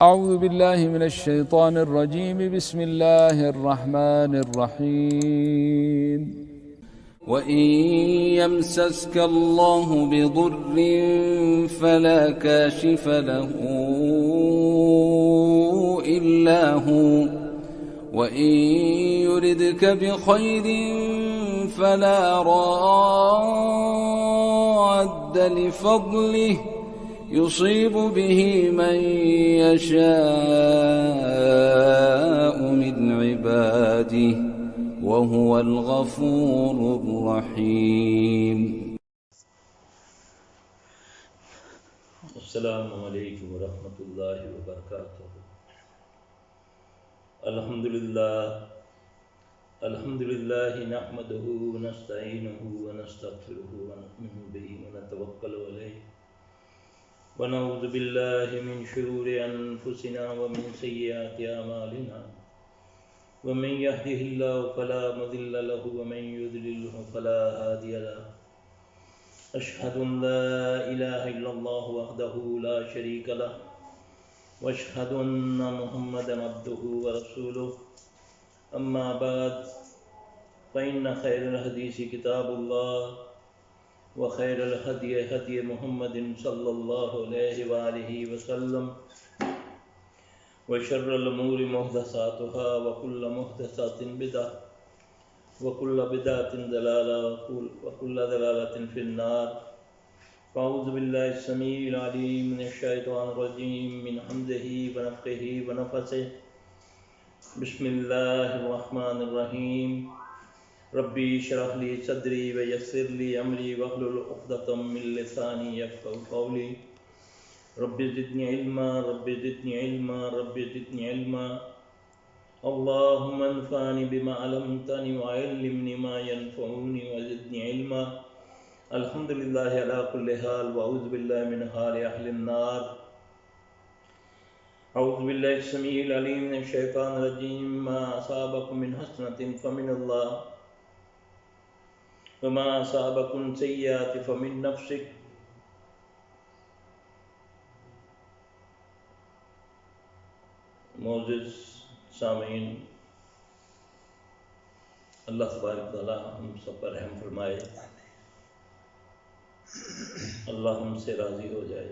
أعوذ بالله من الشيطان الرجيم. بسم الله الرحمن الرحيم. وإن يمسسك الله بضر فلا كاشف له إلا هو وإن يردك بخير فلا راد لفضله يصيب به من يشاء من عباده وهو الغفور الرحيم. السلام علیکم ورحمۃ اللہ وبرکاتہ. الحمد للہ نحمده ونستعینه ونستغفره ونؤمن به ونتوکل علیہ ونعوذ باللہ من شرور انفسنا ومن سیئات اعمالنا ومن يهده الله فلا مضل له ومن يضلل فلا هادي له. أشهد أن لا إله إلا الله وحده لا شريك له وأشهد أن محمدا عبده ورسوله. أما بعد فإن خير الحديث كتاب الله وخير الهدي هدي محمد صلى الله عليه وآله وسلم وشر الأمور محدثاتها وكل محدثات بدعة وكل بدعة ضلالة وكل ضلالة في النار. أعوذ بالله السميع العليم من الشيطان الرجيم من حمده ونفخه ونفثه. بسم الله الرحمن الرحيم. ربي اشرح لي صدري ويسر لي أمري واحلل عقدة من لساني يفقهوا قولي. ربي زدني علما ربي زدني علما ربي زدني علما. اللهم انفعني بما علمتني وعلمني ما ينفعني وزدني علما. الحمد لله على كل حال واعوذ بالله من حال اهل النار. اعوذ بالله السميع العليم من الشيطان الرجيم. ما اصابكم من حسنة فمن الله وما اصابكم سيئات فمن نفسك. معزز سامعین، اللہ تبارک تعالیٰ ہم سب پر رحم فرمائے، اللہ ہم سے راضی ہو جائے،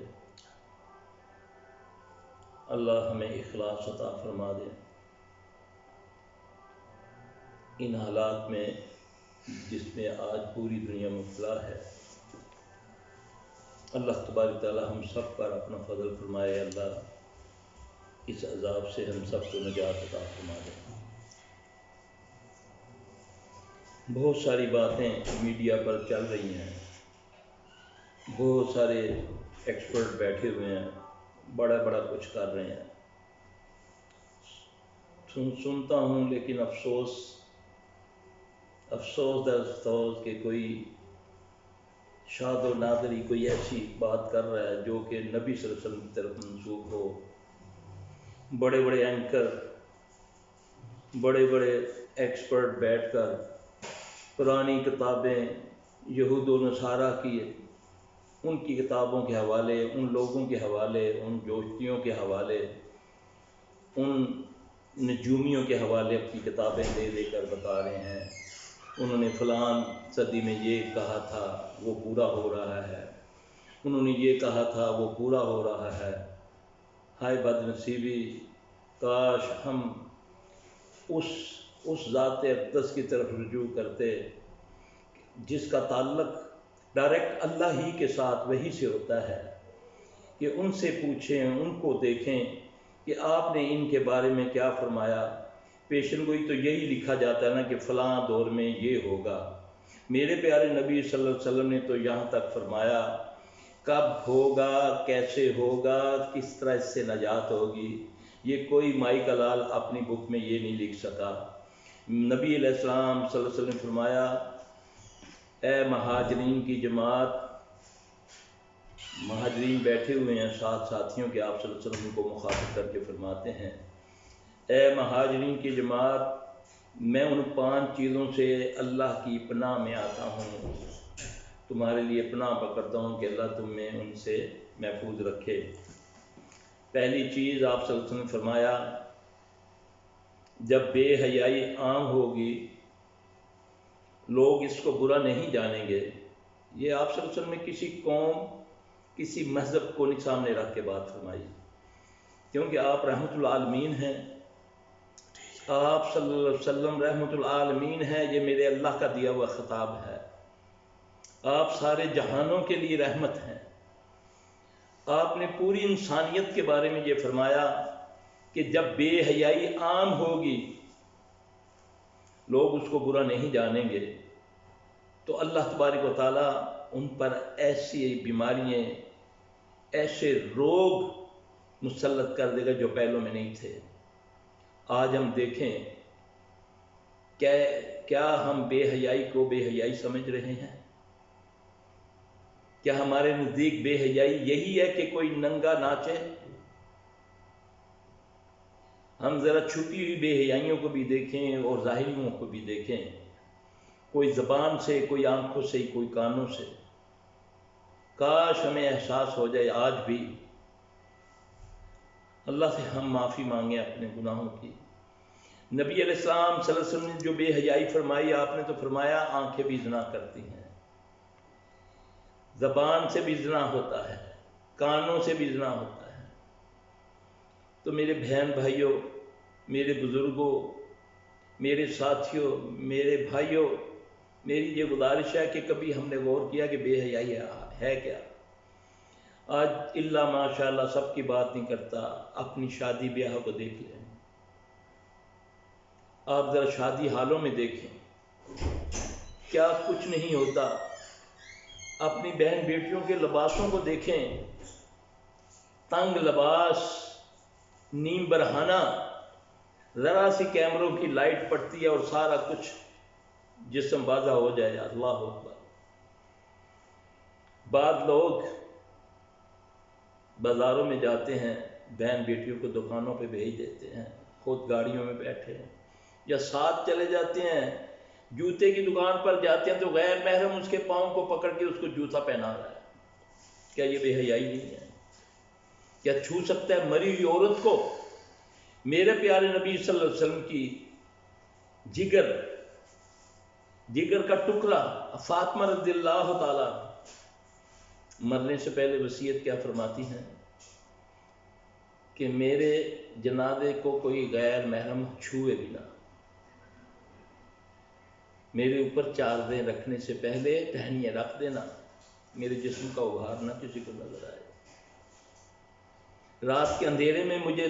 اللہ ہمیں اخلاص عطا فرما دے. ان حالات میں جس میں آج پوری دنیا مبتلا ہے، اللہ تبارک تعالیٰ ہم سب پر اپنا فضل فرمائے، اللہ اس عذاب سے ہم سب کو نجات عطا فرما دے. بہت ساری باتیں میڈیا پر چل رہی ہیں، بہت سارے ایکسپرٹ بیٹھے ہوئے ہیں، بڑا کچھ کر رہے ہیں. سنتا ہوں لیکن افسوس در افسوس کہ کوئی شاد و نادری کوئی ایسی بات کر رہا ہے جو کہ نبی صلی اللہ علیہ وسلم کی طرف منسوب ہو. بڑے اینکر، بڑے ایکسپرٹ بیٹھ کر پرانی کتابیں یہود و نصارہ کی، ان کی کتابوں کے حوالے، ان لوگوں کے حوالے، ان جوشتیوں کے حوالے، ان نجومیوں کے حوالے اپنی کتابیں دے کر بتا رہے ہیں انہوں نے فلان صدی میں یہ کہا تھا وہ پورا ہو رہا ہے، انہوں نے یہ کہا تھا وہ پورا ہو رہا ہے. ہائے بد نصیبی، کاش ہم اس ذات اقدس کی طرف رجوع کرتے جس کا تعلق ڈائریکٹ اللہ ہی کے ساتھ وہی سے ہوتا ہے، کہ ان سے پوچھیں، ان کو دیکھیں کہ آپ نے ان کے بارے میں کیا فرمایا. پیشن گوئی تو یہی لکھا جاتا ہے نا کہ فلاں دور میں یہ ہوگا. میرے پیارے نبی صلی اللہ علیہ وسلم نے تو یہاں تک فرمایا کب ہوگا، کیسے ہوگا، کس طرح اس سے نجات ہوگی، یہ کوئی مائی کا لال اپنی بک میں یہ نہیں لکھ سکا. نبی علیہ السلام صلی اللہ علیہ وسلم نے فرمایا اے مہاجرین کی جماعت، مہاجرین بیٹھے ہوئے ہیں ساتھ ساتھیوں کے، آپ صلی اللہ علیہ وسلم کو مخاطب کر کے فرماتے ہیں اے مہاجرین کی جماعت، میں ان 5 چیزوں سے اللہ کی پناہ میں آتا ہوں، تمہارے لیے پناہ پکڑتا ہوں کہ اللہ تمہیں ان سے محفوظ رکھے. پہلی چیز آپ صلی اللہ علیہ وسلم نے فرمایا جب بے حیائی عام ہوگی لوگ اس کو برا نہیں جانیں گے. یہ آپ صلی اللہ علیہ وسلم نے کسی قوم کسی مذہب کو نہیں سامنے رکھ کے بات فرمائی، کیونکہ آپ رحمت العالمین ہیں. آپ صلی اللہ علیہ وسلم رحمت العالمین ہیں، یہ میرے اللہ کا دیا ہوا خطاب ہے. آپ سارے جہانوں کے لیے رحمت ہیں. آپ نے پوری انسانیت کے بارے میں یہ فرمایا کہ جب بے حیائی عام ہوگی لوگ اس کو برا نہیں جانیں گے تو اللہ تبارک و تعالیٰ ان پر ایسی بیماریاں، ایسے روگ مسلط کر دے گا جو پہلوں میں نہیں تھے. آج ہم دیکھیں کیا ہم بے حیائی کو بے حیائی سمجھ رہے ہیں؟ کیا ہمارے نزدیک بے حیائی یہی ہے کہ کوئی ننگا ناچے؟ ہم ذرا چھپی ہوئی بے حیائیوں کو بھی دیکھیں اور ظاہریوں کو بھی دیکھیں، کوئی زبان سے، کوئی آنکھوں سے، کوئی کانوں سے. کاش ہمیں احساس ہو جائے آج بھی. اللہ سے ہم معافی مانگیں اپنے گناہوں کی. نبی علیہ السلام صلی اللہ علیہ وسلم نے جو بے حیائی فرمائی، آپ نے تو فرمایا آنکھیں بھی زنا کرتی ہیں، زبان سے بھی زنا ہوتا ہے، کانوں سے بھی زنا ہوتا ہے. تو میرے بہن بھائیوں، میرے بزرگوں، میرے ساتھیوں، میرے بھائیوں، میری یہ گزارش ہے کہ کبھی ہم نے غور کیا کہ بے حیائی ہے کیا؟ آج اللہ ماشاء اللہ سب کی بات نہیں کرتا، اپنی شادی بیاہ کو دیکھ لیں. آپ ذرا شادی حالوں میں دیکھیں کیا کچھ نہیں ہوتا. اپنی بہن بیٹیوں کے لباسوں کو دیکھیں، تنگ لباس، نیم برہانہ، ذرا سی کیمروں کی لائٹ پڑتی ہے اور سارا کچھ جسم بازا ہو جائے. اللہ اکبر. بعض لوگ بازاروں میں جاتے ہیں، بہن بیٹیوں کو دکانوں پہ بھیج دیتے ہیں، خود گاڑیوں میں بیٹھے ہیں یا ساتھ چلے جاتے ہیں. جوتے کی دکان پر جاتے ہیں تو غیر محرم اس کے پاؤں کو پکڑ کے اس کو جوتا پہنا رہا ہے. کیا یہ بے حیائی نہیں ہے؟ کیا چھو سکتا ہے مری ہوئی عورت کو؟ میرے پیارے نبی صلی اللہ علیہ وسلم کی جگر کا ٹکڑا فاطمہ رضی اللہ تعالی مرنے سے پہلے وصیت کیا فرماتی ہیں کہ میرے جنازے کو کوئی غیر محرم چھوئے بھی نہ، میرے اوپر چادریں رکھنے سے پہلے ٹہنیاں رکھ دینا، میرے جسم کا ابھار نہ کسی کو نظر آئے. رات کے اندھیرے میں مجھے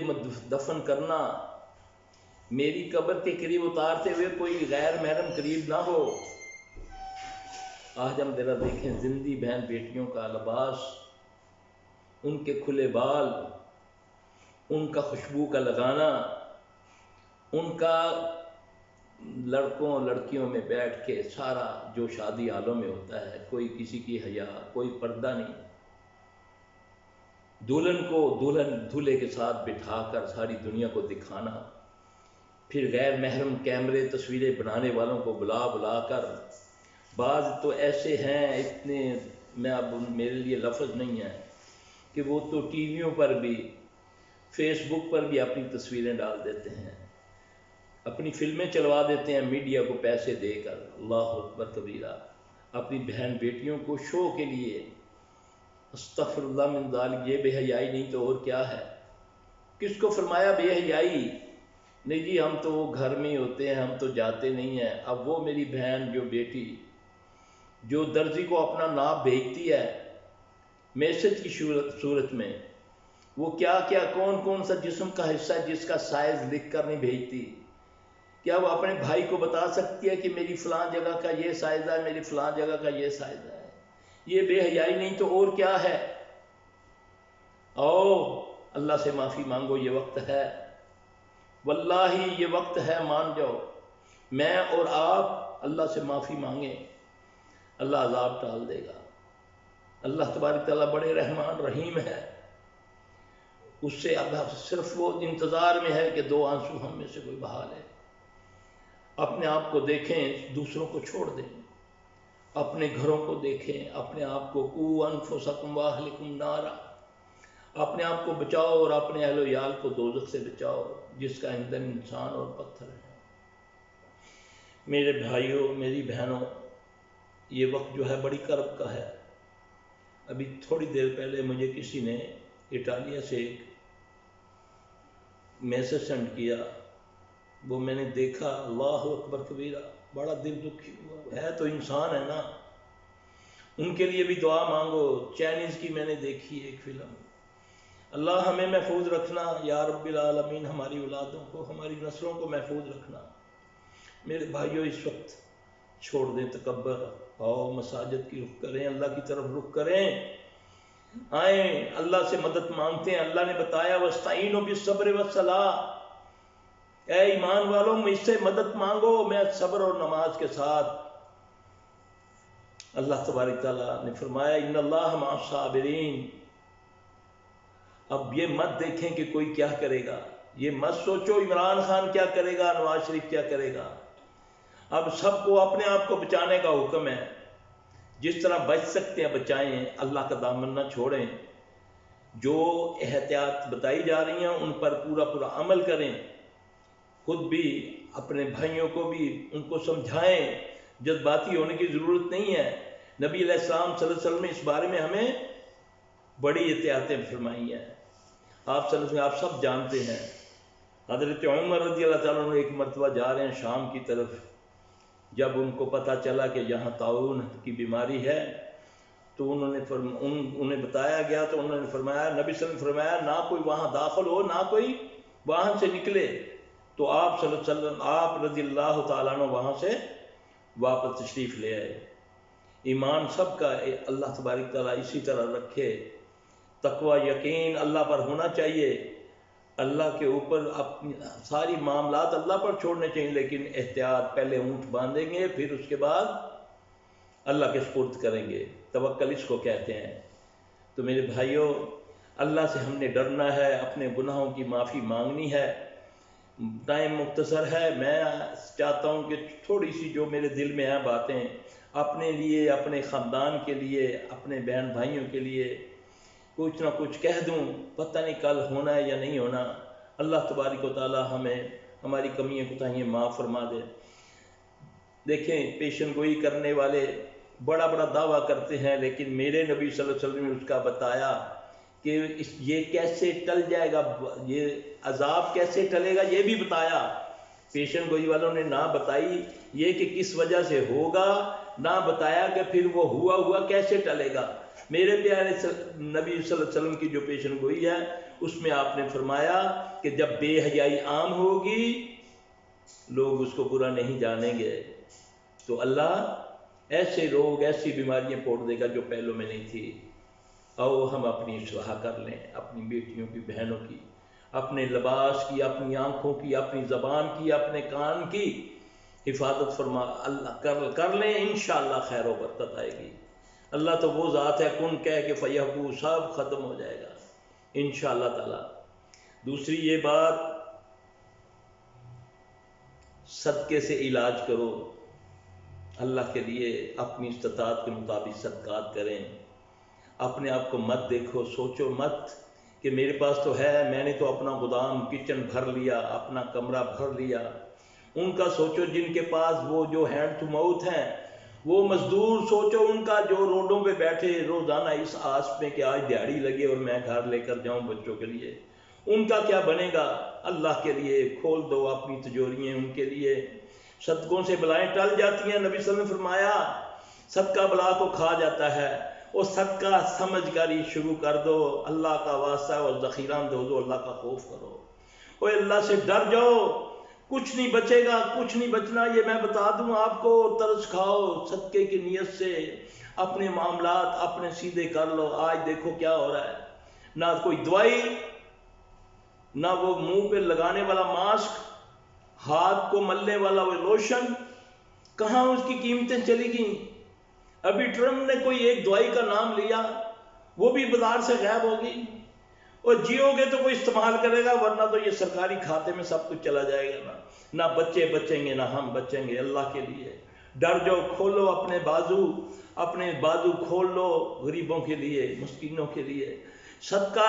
دفن کرنا، میری قبر کے قریب اتارتے ہوئے کوئی غیر محرم قریب نہ ہو. آج ہم ذرا دیکھیں زندی بہن بیٹیوں کا لباس، ان کے کھلے بال، ان کا خوشبو کا لگانا، ان کا لڑکوں لڑکیوں میں بیٹھ کے سارا جو شادی حالوں میں ہوتا ہے، کوئی کسی کی حیا، کوئی پردہ نہیں. دلہن کو دولہے کے ساتھ بٹھا کر ساری دنیا کو دکھانا، پھر غیر محرم کیمرے تصویریں بنانے والوں کو بلا کر. بعض تو ایسے ہیں اتنے، میں اب میرے لیے لفظ نہیں ہے کہ وہ تو ٹی ویوں پر بھی، فیس بک پر بھی اپنی تصویریں ڈال دیتے ہیں، اپنی فلمیں چلوا دیتے ہیں میڈیا کو پیسے دے کر. اللہ اکبر کبیرہ. اپنی بہن بیٹیوں کو شو کے لیے، استغفر اللہ من ذالک. یہ بے حیائی نہیں تو اور کیا ہے؟ کس کو فرمایا بے حیائی؟ نہیں جی ہم تو وہ گھر میں ہی ہوتے ہیں، ہم تو جاتے نہیں ہیں. اب وہ میری بہن جو بیٹی جو درزی کو اپنا ناپ بھیجتی ہے میسج کی صورت میں، وہ کیا کون سا جسم کا حصہ جس کا سائز لکھ کر نہیں بھیجتی؟ کیا وہ اپنے بھائی کو بتا سکتی ہے کہ میری فلاں جگہ کا یہ سائز ہے، میری فلاں جگہ کا یہ سائز ہے؟ یہ بے حیائی نہیں تو اور کیا ہے؟ اللہ سے معافی مانگو، یہ وقت ہے، واللہ یہ وقت ہے، مان جاؤ. میں اور آپ اللہ سے معافی مانگیں، اللہ عذاب ٹال دے گا. اللہ تبارک تعالیٰ بڑے رحمان رحیم ہے، اس سے اب صرف وہ انتظار میں ہے کہ 2 آنسو ہم میں سے کوئی بہا لے. اپنے آپ کو دیکھیں، دوسروں کو چھوڑ دیں. اپنے گھروں کو دیکھیں، اپنے آپ کو قوا انفسکم واہلکم نارا. اپنے آپ کو بچاؤ اور اپنے اہل و عیال کو دوزخ سے بچاؤ جس کا ایندھن انسان اور پتھر ہے۔ میرے بھائیوں، میری بہنوں، یہ وقت جو ہے بڑی کرب کا ہے۔ ابھی تھوڑی دیر پہلے مجھے کسی نے اٹالیا سے ایک میسج سینڈ کیا، وہ میں نے دیکھا، اللہ اکبر کبیرہ، بڑا دل دکھی ہوا۔ ہے تو انسان ہے نا، ان کے لیے بھی دعا مانگو۔ چائنیز کی میں نے دیکھی ایک فلم۔ اللہ ہمیں محفوظ رکھنا یا رب العالمین، ہماری اولادوں کو، ہماری نسلوں کو محفوظ رکھنا۔ میرے بھائیوں، اس وقت چھوڑ دیں تکبر، آؤ مساجد کی رخ کریں، اللہ کی طرف رخ کریں، آئیں اللہ سے مدد مانگتے ہیں۔ اللہ نے بتایا وَاسْتَعِینُوا بِالصَّبْرِ وَالصَّلَاةِ، اے ایمان والوں مجھ سے مدد مانگو میں صبر اور نماز کے ساتھ۔ اللہ تبارک تعالیٰ نے فرمایا ان اللہ مع الصابرین۔ اب یہ مت دیکھیں کہ کوئی کیا کرے گا، یہ مت سوچو عمران خان کیا کرے گا، نواز شریف کیا کرے گا۔ اب سب کو اپنے آپ کو بچانے کا حکم ہے، جس طرح بچ سکتے ہیں بچائیں، اللہ کا دامن نہ چھوڑیں۔ جو احتیاط بتائی جا رہی ہیں ان پر پورا عمل کریں، خود بھی اپنے بھائیوں کو بھی ان کو سمجھائیں۔ جذباتی ہونے کی ضرورت نہیں ہے۔ نبی علیہ السلام صلی اللہ علیہ وسلم نے اس بارے میں ہمیں بڑی احتیاطیں فرمائی ہیں۔ آپ صلی اللہ علیہ وسلم، آپ سب جانتے ہیں، حضرت عمر رضی اللہ تعالیٰ عنہ ایک مرتبہ جا رہے ہیں شام کی طرف، جب ان کو پتہ چلا کہ یہاں طاعون کی بیماری ہے تو انہیں بتایا گیا، تو انہوں نے فرمایا، نبی صلی اللہ علیہ وسلم نے فرمایا نہ کوئی وہاں داخل ہو نہ کوئی وہاں سے نکلے۔ تو آپ صلی اللہ علیہ وسلم، آپ رضی اللہ تعالیٰ عنہ وہاں سے واپس تشریف لے آئے۔ ایمان سب کا اللہ تبارک تعالیٰ اسی طرح رکھے، تقوی یقین اللہ پر ہونا چاہیے، اللہ کے اوپر اپنی ساری معاملات اللہ پر چھوڑنے چاہیے، لیکن احتیاط، پہلے اونٹ باندھیں گے پھر اس کے بعد اللہ کے سپرد کریں گے، توکل اس کو کہتے ہیں۔ تو میرے بھائیوں، اللہ سے ہم نے ڈرنا ہے، اپنے گناہوں کی معافی مانگنی ہے۔ ٹائم مختصر ہے، میں چاہتا ہوں کہ تھوڑی سی جو میرے دل میں ہیں باتیں اپنے لیے، اپنے خاندان کے لیے، اپنے بہن بھائیوں کے لیے کچھ نہ کچھ کہہ دوں، پتہ نہیں کل ہونا ہے یا نہیں ہونا۔ اللہ تبارک و تعالی ہمیں ہماری کمیاں کوتاہیاں معاف فرما دے۔ دیکھیں، پیشن گوئی کرنے والے بڑا دعویٰ کرتے ہیں، لیکن میرے نبی صلی اللہ علیہ وسلم نے اس کا بتایا کہ یہ کیسے ٹل جائے گا، یہ عذاب کیسے ٹلے گا، یہ بھی بتایا۔ پیشن گوئی والوں نے نہ بتائی یہ کہ کس وجہ سے ہوگا، نہ بتایا کہ پھر وہ ہوا کیسے ٹلے گا۔ میرے پیارے نبی صلی اللہ علیہ وسلم کی جو پیشن گوئی ہے اس میں آپ نے فرمایا کہ جب بے حیائی عام ہوگی لوگ اس کو برا نہیں جانیں گے، تو اللہ ایسے روگ، ایسی بیماریاں پھوڑ دے گا جو پہلوں میں نہیں تھی۔ آؤ ہم اپنی اصلاح کر لیں، اپنی بیٹیوں کی، بہنوں کی، اپنے لباس کی، اپنی آنکھوں کی، اپنی زبان کی، اپنے کان کی حفاظت فرما اللہ کر لیں، انشاءاللہ خیر و برکت آئے گی۔ اللہ تو وہ ذات ہے، کن کہہ کے فیکون، سب ختم ہو جائے گا انشاءاللہ تعالی۔ دوسری یہ بات، صدقے سے علاج کرو، اللہ کے لیے اپنی استطاعت کے مطابق صدقات کریں۔ اپنے آپ کو مت دیکھو، سوچو مت کہ میرے پاس تو ہے، میں نے تو اپنا گودام، کچن بھر لیا، اپنا کمرہ بھر لیا۔ ان کا سوچو جن کے پاس وہ جو ہینڈ ٹو ماؤتھ ہیں، وہ مزدور سوچو ان کا جو روڈوں پہ بیٹھے روزانہ اس آس میں کہ آج دیہڑی لگے اور میں گھر لے کر جاؤں بچوں کے لیے، ان کا کیا بنے گا؟ اللہ کے لیے کھول دو اپنی تجوریاں، ان کے لیے۔ صدقوں سے بلائیں ٹل جاتی ہیں، نبی صلی اللہ علیہ وسلم نے فرمایا صدقہ بلا کو کھا جاتا ہے، اور صدقہ سمجھ کر ہی شروع کر دو، اللہ کا واسطہ اور ذخیرہ دو، اللہ کا خوف کرو، اور اللہ سے ڈر جاؤ۔ کچھ نہیں بچے گا، کچھ نہیں بچنا، یہ میں بتا دوں آپ کو۔ ترس کھاؤ صدقے کی نیت سے، اپنے معاملات اپنے سیدھے کر لو۔ آج دیکھو کیا ہو رہا ہے، نہ کوئی دوائی، نہ وہ منہ پہ لگانے والا ماسک، ہاتھ کو ملنے والا وہ لوشن، کہاں اس کی قیمتیں چلی گئیں۔ ابھی ٹرمپ نے کوئی ایک دوائی کا نام لیا، وہ بھی بازار سے غائب ہوگی، اور جیو گے تو کوئی استعمال کرے گا، ورنہ تو یہ سرکاری کھاتے میں سب کچھ چلا جائے گا۔ نہ بچے بچیں گے، نہ ہم بچیں گے۔ اللہ کے لیے ڈر جاؤ، کھولو اپنے بازو کھول لو غریبوں کے لیے، مسکینوں کے لیے۔ صدقہ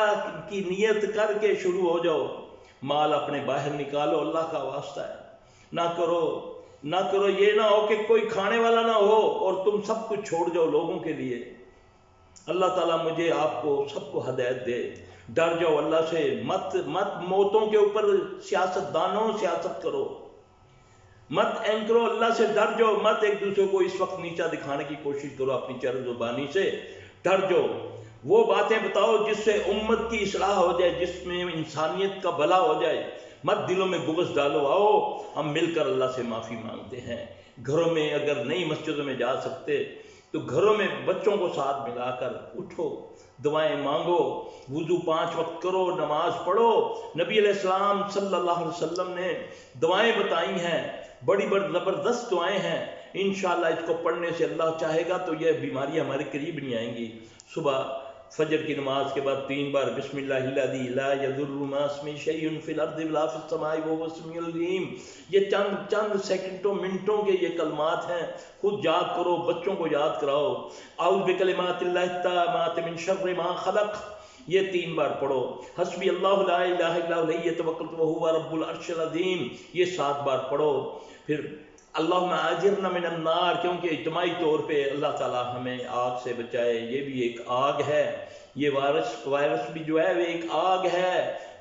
کی نیت کر کے شروع ہو جاؤ، مال اپنے باہر نکالو، اللہ کا واسطہ ہے، نہ کرو یہ نہ ہو کہ کوئی کھانے والا نہ ہو اور تم سب کچھ چھوڑ جاؤ لوگوں کے لیے۔ اللہ تعالیٰ مجھے آپ کو سب کو ہدایت دے۔ ڈر جاؤ اللہ سے، مت موتوں کے اوپر سیاست دانوں سیاست کرو، مت اینکرو، اللہ سے ڈر جاؤ، مت ایک دوسرے کو اس وقت نیچا دکھانے کی کوشش کرو اپنی چہر زبانی سے، ڈر جاؤ، وہ باتیں بتاؤ جس سے امت کی اصلاح ہو جائے، جس میں انسانیت کا بھلا ہو جائے، مت دلوں میں بغض ڈالو۔ آؤ ہم مل کر اللہ سے معافی مانگتے ہیں، گھروں میں اگر نئی مسجدوں میں جا سکتے تو گھروں میں بچوں کو ساتھ ملا کر اٹھو، دعائیں مانگو، وضو 5 وقت کرو، نماز پڑھو۔ نبی علیہ السلام صلی اللہ علیہ وسلم نے دعائیں بتائی ہیں، بڑی زبردست دعائیں ہیں، انشاءاللہ اس کو پڑھنے سے اللہ چاہے گا تو یہ بیماری ہمارے قریب نہیں آئیں گی۔ صبح فجر کی نماز کے بعد 3 بار بسم اللہ الذی لا یضر مع اسمہ شیء فی الارض ولا فی السماء وهو السمیع العلیم۔ یہ چند سیکنڈوں منٹوں کے یہ کلمات ہیں، خود یاد کرو، بچوں کو یاد کراؤ۔ اعوذ بکلمات اللہ التامات من شر ما خلق، یہ 3 بار پڑھو۔ حسبی اللہ لا الہ الا هو علیہ توکلت وهو رب العرش العظیم، یہ 7 بار پڑھو۔ پھر اللہم اجرنا من النار، کیونکہ اجتماعی طور پہ اللہ تعالیٰ ہمیں آگ سے بچائے، یہ بھی ایک آگ ہے، یہ وائرس بھی جو ہے وہ ایک آگ ہے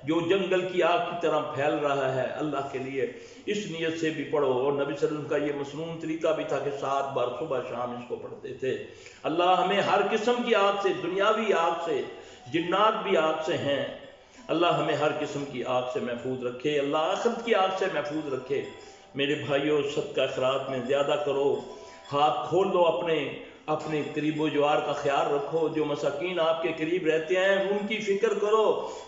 جو جنگل کی آگ کی طرح پھیل رہا ہے۔ اللہ کے لیے اس نیت سے بھی پڑھو۔ اور نبی صلی اللہ علیہ وسلم کا یہ مسنون طریقہ بھی تھا کہ 7 بار صبح شام اس کو پڑھتے تھے۔ اللہ ہمیں ہر قسم کی آگ سے، دنیاوی آگ سے، جنات بھی آگ سے ہیں، اللہ ہمیں ہر قسم کی آگ سے محفوظ رکھے، اللہ آخرت کی آگ سے محفوظ رکھے۔ میرے بھائیوں، صدقہ خیرات میں زیادہ کرو، ہاتھ کھول دو، اپنے قریب و جوار کا خیال رکھو، جو مساکین آپ کے قریب رہتے ہیں ان کی فکر کرو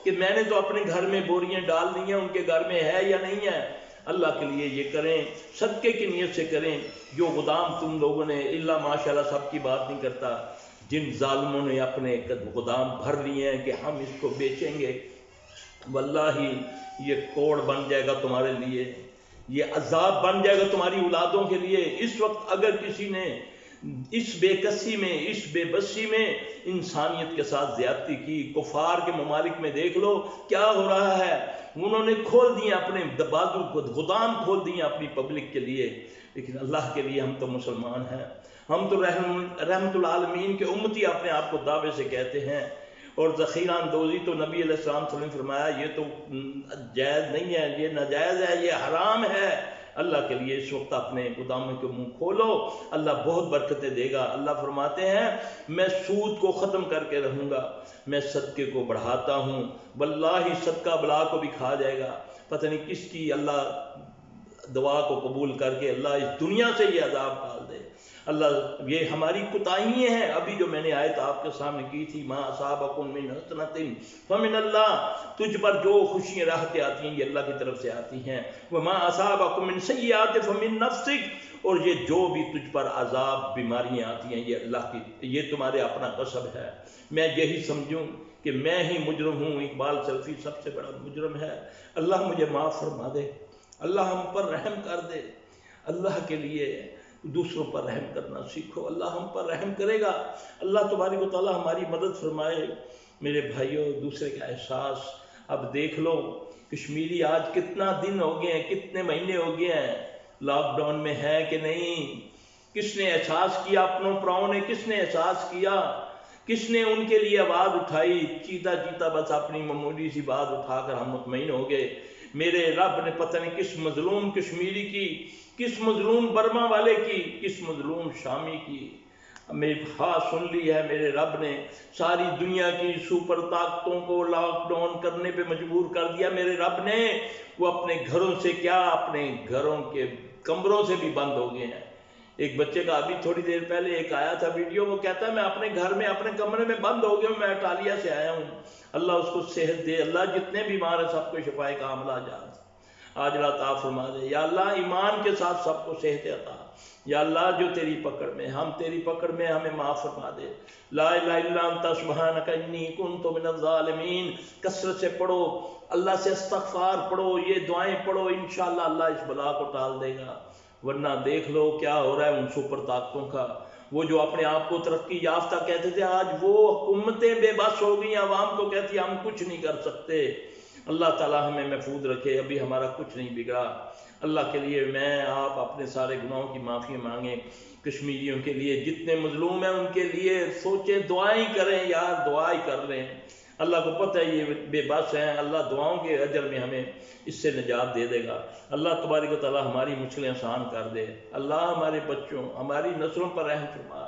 کہ میں نے تو اپنے گھر میں بوریاں ڈال دی ہیں، ان کے گھر میں ہے یا نہیں ہے۔ اللہ کے لیے یہ کریں، صدقے کی نیت سے کریں۔ جو غدام تم لوگوں نے، اللہ ماشاءاللہ سب کی بات نہیں کرتا، جن ظالموں نے اپنے غدام بھر لیے ہیں کہ ہم اس کو بیچیں گے، واللہ یہ کوڑ بن جائے گا تمہارے لیے، یہ عذاب بن جائے گا تمہاری اولادوں کے لیے۔ اس وقت اگر کسی نے اس بے کسی میں، اس بے بسی میں انسانیت کے ساتھ زیادتی کی، کفار کے ممالک میں دیکھ لو کیا ہو رہا ہے، انہوں نے کھول دیے اپنے بازو، گودام کھول دیے اپنی پبلک کے لیے۔ لیکن اللہ کے لیے ہم تو مسلمان ہیں، ہم تو رحمت العالمین کے امتی اپنے آپ کو دعوے سے کہتے ہیں۔ اور ذخیرہ اندوزی تو نبی علیہ السلام صلی اللہ علیہ وسلم نے فرمایا یہ تو جائز نہیں ہے، یہ ناجائز ہے، یہ حرام ہے۔ اللہ کے لیے اس وقت اپنے گوداموں کے منہ کھولو، اللہ بہت برکتیں دے گا۔ اللہ فرماتے ہیں میں سود کو ختم کر کے رہوں گا، میں صدقے کو بڑھاتا ہوں، واللہ صدقہ بلا کو بھی کھا جائے گا۔ پتہ نہیں کس کی اللہ دعا کو قبول کر کے اللہ اس دنیا سے یہ عذاب ڈال دے۔ اللہ یہ ہماری کوتاہیاں ہیں، ابھی جو میں نے آیت آپ کے سامنے کی تھی، ما اصابکم من حسنۃ فمن اللہ، تجھ پر جو خوشیاں راحتیں آتی ہیں یہ اللہ کی طرف سے آتی ہیں، وما اصابکم من سیئات فمن نفسک، اور یہ جو بھی تجھ پر عذاب بیماریاں آتی ہیں یہ اللہ کی، یہ تمہارے اپنا کسب ہے۔ میں یہی سمجھوں کہ میں ہی مجرم ہوں، اقبال سلفی سب سے بڑا مجرم ہے، اللہ مجھے معاف فرما دے، اللہ ہم پر رحم کر دے۔ اللہ کے لیے دوسروں پر رحم کرنا سیکھو، اللہ ہم پر رحم کرے گا، اللہ تبارک و تعالی ہماری مدد فرمائے۔ میرے بھائیوں، دوسرے کا احساس اب دیکھ لو، کشمیری آج کتنا دن ہو گئے ہیں، کتنے مہینے ہو گئے ہیں لاک ڈاؤن میں ہے کہ نہیں؟ کس نے احساس کیا؟ اپنوں پراؤں نے کس نے احساس کیا؟ کس نے ان کے لیے آواز اٹھائی؟ چیتا چیتا بس اپنی معمولی سی بات اٹھا کر ہم مطمئن ہو گئے۔ میرے رب نے پتہ نہیں کس مظلوم کشمیری کی، کس مظلوم برما والے کی، کس مظلوم شامی کی میری خواہ سن لی ہے۔ میرے رب نے ساری دنیا کی سپر طاقتوں کو لاک ڈاؤن کرنے پہ مجبور کر دیا۔ میرے رب نے وہ اپنے گھروں سے کیا، اپنے گھروں کے کمروں سے بھی بند ہو گئے ہیں۔ ایک بچے کا ابھی تھوڑی دیر پہلے ایک آیا تھا ویڈیو، وہ کہتا ہے میں اپنے گھر میں اپنے کمرے میں بند ہو گیا ہوں، میں اٹالیا سے آیا ہوں۔ اللہ اس کو صحت دے، اللہ جتنے بیمار ہیں سب کو شفائے کاملہ آج رات عطا فرما دے۔ یا اللہ ایمان کے ساتھ سب کو صحت عطا، یا اللہ جو تیری پکڑ میں، ہم تیری پکڑ میں، ہمیں معاف فرما دے۔ لا الہ الا انت سبحانک انی کنت من الظالمین، کثرت سے پڑھو، اللہ سے استغفار پڑھو، یہ دعائیں پڑھو، انشاءاللہ اللہ اس بلا کو ٹال دے گا۔ ورنہ دیکھ لو کیا ہو رہا ہے ان سپر طاقتوں کا، وہ جو اپنے آپ کو ترقی یافتہ کہتے تھے، آج وہ حکومتیں بے بس ہو گئی، عوام کو کہتی ہم کچھ نہیں کر سکتے۔ اللہ تعالیٰ ہمیں محفوظ رکھے، ابھی ہمارا کچھ نہیں بگڑا۔ اللہ کے لیے میں آپ اپنے سارے گناہوں کی معافی مانگیں، کشمیریوں کے لیے جتنے مظلوم ہیں ان کے لیے سوچیں، دعائیں کریں، یار دعائیں کر لیں۔ اللہ کو پتہ ہے یہ بے بس ہیں، اللہ دعاؤں کے اجر میں ہمیں اس سے نجات دے دے گا۔ اللہ تبارک و تعالیٰ ہماری مشکلیں آسان کر دے۔ اللہ ہمارے بچوں، ہماری نسلوں پر رحم فرما۔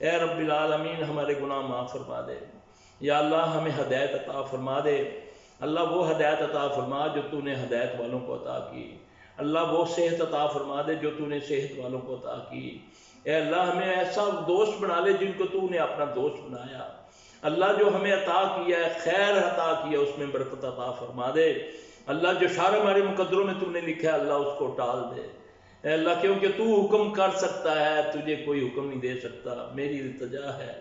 اے رب العالمین ہمارے گناہ معاف فرما دے۔ یا اللہ ہمیں ہدایت عطا فرما دے۔ اللہ وہ ہدایت عطا فرما جو تو نے ہدایت والوں کو عطا کی۔ اللہ وہ صحت عطا فرما دے جو تو نے صحت والوں کو عطا کی۔ اے اللہ ہمیں ایسا دوست بنا لے جن کو تو نے اپنا دوست بنایا۔ اللہ جو ہمیں عطا کیا ہے، خیر عطا کیا، اس میں برکت عطا فرما دے۔ اللہ جو شر ہمارے مقدروں میں تو نے لکھا ہے، اللہ اس کو ٹال دے۔ اے اللہ کیونکہ تو حکم کر سکتا ہے، تجھے کوئی حکم نہیں دے سکتا۔ میری التجا ہے،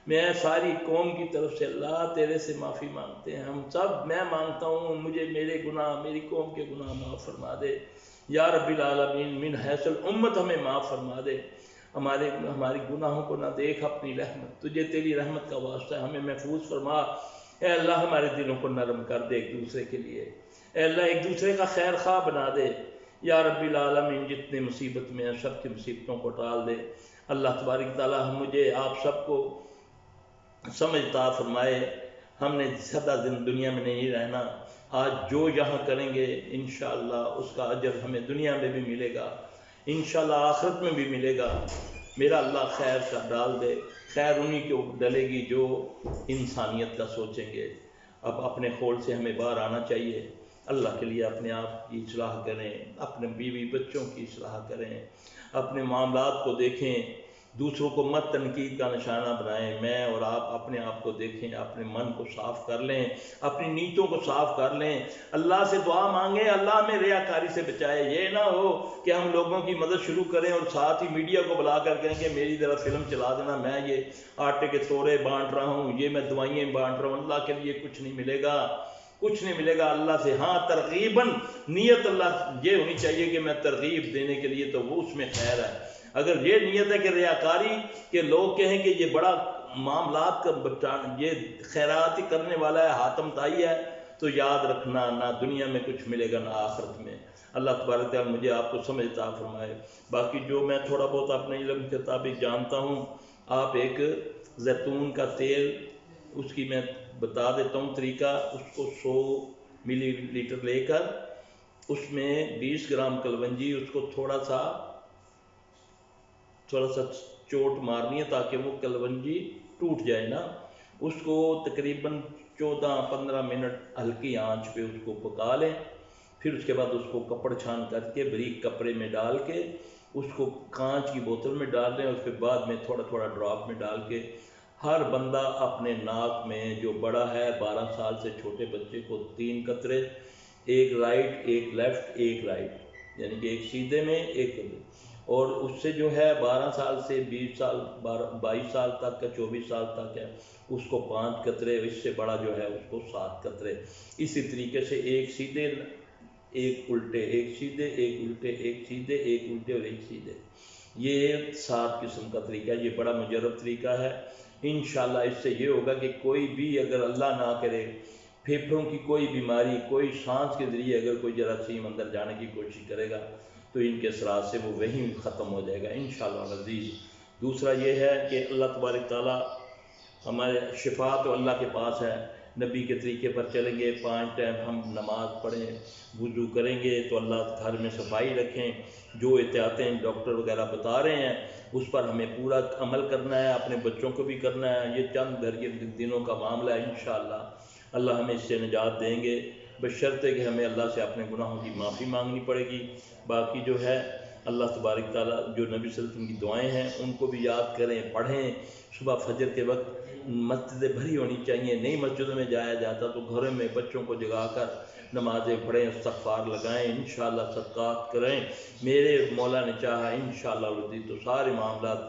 میں ساری قوم کی طرف سے اللہ تیرے سے معافی مانگتے ہیں، ہم سب، میں مانگتا ہوں مجھے میرے گناہ، میری قوم کے گناہ معاف فرما دے۔ یا رب العالمین من حیث الامت ہمیں معاف فرما دے، ہماری گناہوں کو نہ دیکھ اپنی رحمت، تجھے تیری رحمت کا واسطہ ہے، ہمیں محفوظ فرما۔ اے اللہ ہمارے دلوں کو نرم کر دے ایک دوسرے کے لیے، اے اللہ ایک دوسرے کا خیر خواہ بنا دے۔ یا رب العالمین جتنے مصیبت میں ہیں سب کی مصیبتوں کو ٹال دے۔ اللہ تبارک تعالیٰ مجھے آپ سب کو سمجھ عطا فرمائے۔ ہم نے زیادہ دن دنیا میں نہیں رہنا، آج جو یہاں کریں گے انشاءاللہ اس کا اجر ہمیں دنیا میں بھی ملے گا، انشاءاللہ آخرت میں بھی ملے گا۔ میرا اللہ خیر کا ڈال دے، خیر انہی کو ڈلے گی جو انسانیت کا سوچیں گے۔ اب اپنے خول سے ہمیں باہر آنا چاہیے، اللہ کے لیے اپنے آپ کی اصلاح کریں، اپنے بیوی بچوں کی اصلاح کریں، اپنے معاملات کو دیکھیں، دوسروں کو مت تنقید کا نشانہ بنائیں۔ میں اور آپ اپنے آپ کو دیکھیں، اپنے من کو صاف کر لیں، اپنی نیتوں کو صاف کر لیں، اللہ سے دعا مانگیں اللہ ہمیں ریاکاری سے بچائے۔ یہ نہ ہو کہ ہم لوگوں کی مدد شروع کریں اور ساتھ ہی میڈیا کو بلا کر کہیں کہ میری ذرا فلم چلا دینا، میں یہ آٹے کے توڑے بانٹ رہا ہوں، یہ میں دوائیں بانٹ رہا ہوں۔ اللہ کے لیے کچھ نہیں ملے گا، کچھ نہیں ملے گا اللہ سے۔ ہاں ترغیباً نیت اللہ یہ ہونی چاہیے کہ میں ترغیب دینے کے لیے، تو وہ اس میں خیر ہے۔ اگر یہ نیت ہے کہ ریاکاری کہ لوگ کہیں کہ یہ بڑا معاملات کا یہ خیراتی کرنے والا ہے، حاتم تائی ہے، تو یاد رکھنا نہ دنیا میں کچھ ملے گا نہ آخرت میں۔ اللہ تبارک تعالیٰ مجھے آپ کو سمجھ عطا فرمائے۔ باقی جو میں تھوڑا بہت اپنے علم کے مطابق جانتا ہوں، آپ ایک زیتون کا تیل، اس کی میں بتا دیتا ہوں طریقہ، اس کو 100 ملی لیٹر لے کر اس میں 20 گرام کلونجی، اس کو تھوڑا سا چوٹ مارنی ہے تاکہ وہ کلونجی ٹوٹ جائے نا۔ اس کو تقریباً 14-15 منٹ ہلکی آنچ پہ اس کو پکا لیں، پھر اس کے بعد اس کو کپڑ چھان کر کے بریک کپڑے میں ڈال کے اس کو کانچ کی بوتل میں ڈال لیں، اور پھر بعد میں تھوڑا تھوڑا ڈراپ میں ڈال کے ہر بندہ اپنے ناک میں، جو بڑا ہے 12 سال سے چھوٹے بچے کو 3 قطرے، ایک رائٹ ایک لیفٹ ایک رائٹ، یعنی کہ ایک سیدھے میں ایک قطرے، اور اس سے جو ہے 12 سال سے 20 سال 22 سال تک کا 24 سال تک ہے اس کو 5 قطرے، اس سے بڑا جو ہے اس کو 7 قطرے۔ اسی طریقے سے ایک سیدھے ایک الٹے، ایک سیدھے ایک الٹے، ایک سیدھے ایک الٹے اور ایک سیدھے، یہ 7 قسم کا طریقہ ہے۔ یہ بڑا مجرب طریقہ ہے۔ انشاءاللہ اس سے یہ ہوگا کہ کوئی بھی اگر اللہ نہ کرے پھیپھڑوں کی کوئی بیماری، کوئی سانس کے ذریعے اگر کوئی جراثیم اندر جانے کی کوشش کرے گا تو ان کے اثرات سے وہ وہیں ختم ہو جائے گا انشاءاللہ العزیز۔ دوسرا یہ ہے کہ اللہ تبارک تعالیٰ ہمارے شفا تو اللہ کے پاس ہے، نبی کے طریقے پر چلیں گے، 5 ٹائم ہم نماز پڑھیں، وضو کریں گے تو اللہ گھر میں صفائی رکھیں، جو احتیاطیں ڈاکٹر وغیرہ بتا رہے ہیں اس پر ہمیں پورا عمل کرنا ہے، اپنے بچوں کو بھی کرنا ہے۔ یہ چند گھر کے دنوں کا معاملہ ہے، انشاءاللہ اللہ ہمیں اس سے نجات دیں گے، بشرطے کہ ہمیں اللہ سے اپنے گناہوں کی معافی مانگنی پڑے گی۔ باقی جو ہے اللہ تبارک تعالیٰ جو نبی صلی اللہ علیہ وسلم کی دعائیں ہیں ان کو بھی یاد کریں، پڑھیں۔ صبح فجر کے وقت مسجدیں بھری ہونی چاہیے، نئی مسجدوں میں جایا جاتا تو گھروں میں بچوں کو جگا کر نمازیں پڑھیں، استغفار لگائیں، انشاءاللہ صدقات کریں۔ میرے مولا نے چاہا انشاءاللہ العزیز تو سارے معاملات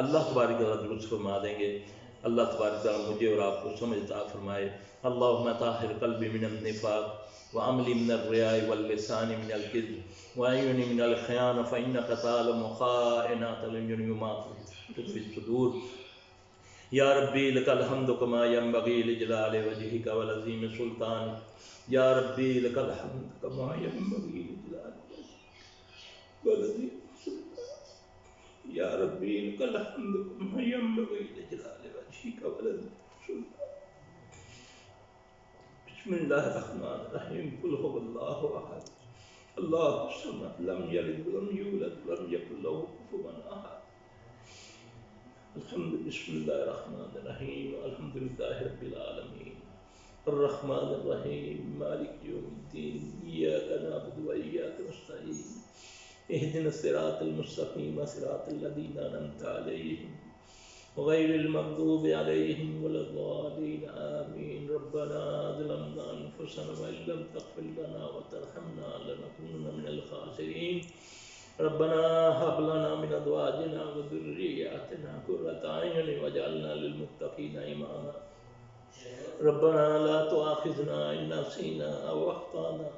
اللہ تبارک تعالیٰ درست فرما دیں گے۔ اللہ تبارک تعالیٰ مجھے اور آپ کو سمجھ عطا فرمائے۔ اللہم طاہر قلبی من النفاق وعملی من الرياء واللسان من الكذب وعیونی من الخیانة فإنک تعلم خائنة الأعین وما تخفی۔ في الصدور یا ربی لک الحمد کما ینبغی لجلال وجهک ولعظیم سلطانک یا ربی لک الحمد کما ینبغی لجلال وجهک ولعظیم سلطانک یا ربی لک الحمد کما ینبغی لجلال وجهک ولعظیم سلطانک بسم اللہ الرحمن الرحیم قل هو اللہ احد اللہ الصمد لم یلد ولم یولد ولم یکن له کفوا احد الحمد بسم اللہ الرحمن الرحیم الحمد للہ رب العالمین الرحمن الرحیم مالک یوم الدین ایاک نعبد و ایاک نستعین اہدنا الصراط المستقیم صراط الذین انعمت علیہم غیر المغضوب علیہم ولا الضالین آمین ربنا ظلمنا انفسنا وان لم تغفر لنا وترحمنا لنکونن من الخاسرین ربنا هب لنا من ازواجنا وذرياتنا قرة اعين واجعلنا للمتقين اماما ربنا لا تؤاخذنا ان نسينا او اخطانا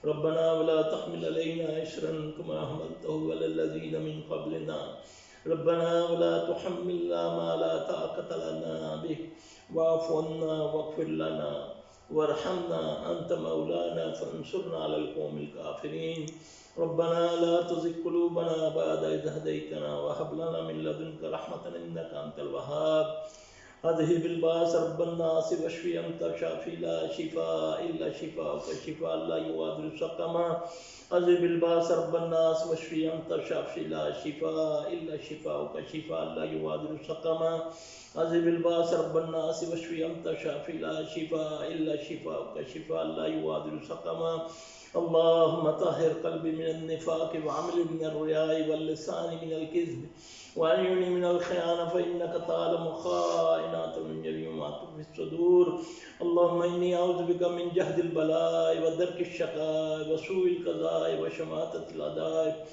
ربنا ولا تحمل علينا إصرا كما حملته على الذين من قبلنا ربنا ولا تحملنا ما لا طاقة لنا به واعف عنا واغفر لنا وارحمنا أنت مولانا فانصرنا على القوم الكافرين ربنا لا تزغ قلوبنا بعد إذ هديتنا وهب لنا من لدنك رحمة إنك أنت الوهاب اذهب الباس رب الناس واشف أنت الشافي لا شفاء إلا شفاءك شفاء لا يغادر سقما اذهب الباس رب الناس واشف أنت الشافي لا شفاء إلا شفاءك شفاء لا يغادر سقما اذهب الباس رب الناس واشف أنت الشافي لا شفاء إلا شفاءك شفاء لا يغادر سقما اللهم طهر قلبي من النفاق وعملي من الرياء واللسان من الكذب وعيوني من الخيانة فإنك تعلم خائنات الأعين وما تخفي الصدور اللهم إني أعوذ بك من جهد البلاء ودرك الشقاء وسوء القضاء وشماتة الأعداء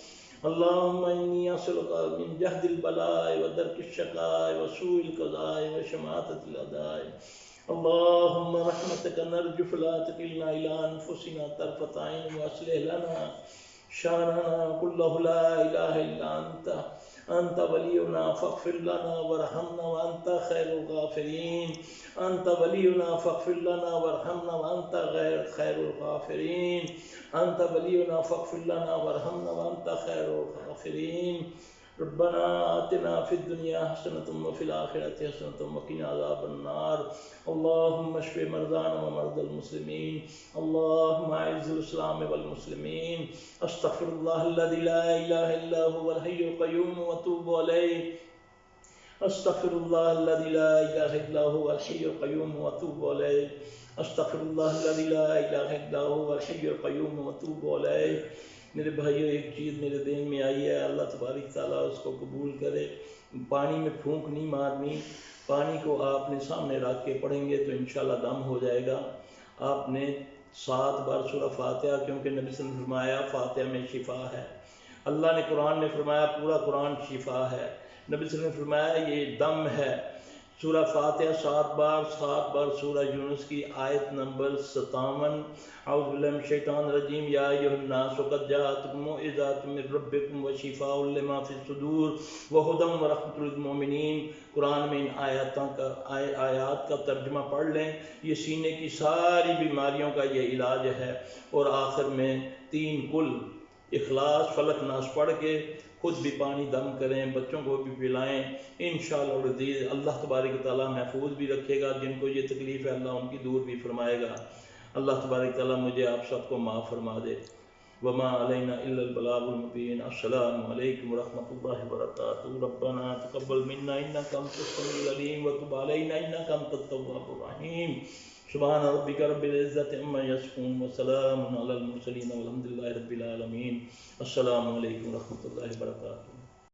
اللهم إني أسألك من جهد البلاء ودرك الشقاء وسوء القضاء وشماتة الأعداء اللهم رحمتك نرجو فلا تكلنا إلى أنفسنا طرفة عين وأصلح لنا شأننا كله لا إله إلا أنت ولينا فاغفر لنا وارحمنا وأنت خير الغافرين أنت ولينا فاغفر لنا وارحمنا وأنت خير الغافرين أنت ولينا فاغفر لنا وارحمنا وأنت خير الغافرين ربنا آتنا في الدنيا حسنة وفي الآخرة حسنة وقنا عذاب النار اللهم اشف مرضانا ومرضى المسلمين اللهم أعز الإسلام والمسلمين أستغفر الله الذي لا إله إلا هو الحي القيوم وأتوب إليه أستغفر الله الذي لا إله إلا هو الحي القيوم وأتوب إليه أستغفر الله الذي لا إله إلا هو الحي القيوم وأتوب إليه میرے بھائیو ایک چیز میرے ذہن میں آئی ہے اللہ تبارک تعالیٰ اس کو قبول کرے پانی میں پھونک نہیں مارنی پانی کو آپ نے سامنے رکھ کے پڑھیں گے تو انشاءاللہ دم ہو جائے گا آپ نے 7 بار سورہ فاتحہ کیونکہ نبی صلی اللہ علیہ وسلم نے فرمایا فاتحہ میں شفا ہے اللہ نے قرآن میں فرمایا پورا قرآن شفا ہے نبی صلی اللہ علیہ وسلم نے فرمایا یہ دم ہے سورہ فاتحہ 7 بار سورہ یونس کی آیت نمبر 57 اعوذ باللہ من الشیطان الرجیم یا ایھا الناس قد جاءتکم موعظۃ من ربکم وشفاء لما فی الصدور وہدی ورحمۃ للمؤمنین قرآن میں ان آیات کا ترجمہ پڑھ لیں یہ سینے کی ساری بیماریوں کا یہ علاج ہے اور آخر میں 3 کل اخلاص فلق ناس پڑھ کے خود بھی پانی دم کریں بچوں کو بھی پلائیں انشاءاللہ العزیز اللہ تبارک تعالیٰ محفوظ بھی رکھے گا جن کو یہ تکلیف ہے اللہ ان کی دور بھی فرمائے گا اللہ تبارک تعالیٰ مجھے آپ سب کو معاف فرما دے وما علینا الا البلاغ المبین السلام علیکم ورحمۃ اللہ وبرکاتہ ربنا تقبل منا انک انت السمیع العلیم وتب علینا انک انت التواب الرحیم سبحان ربک رب العزۃ عما یصفون وسلام علی المرسلین والحمد للہ رب العالمین السلام علیکم ورحمۃ اللہ وبرکاتہ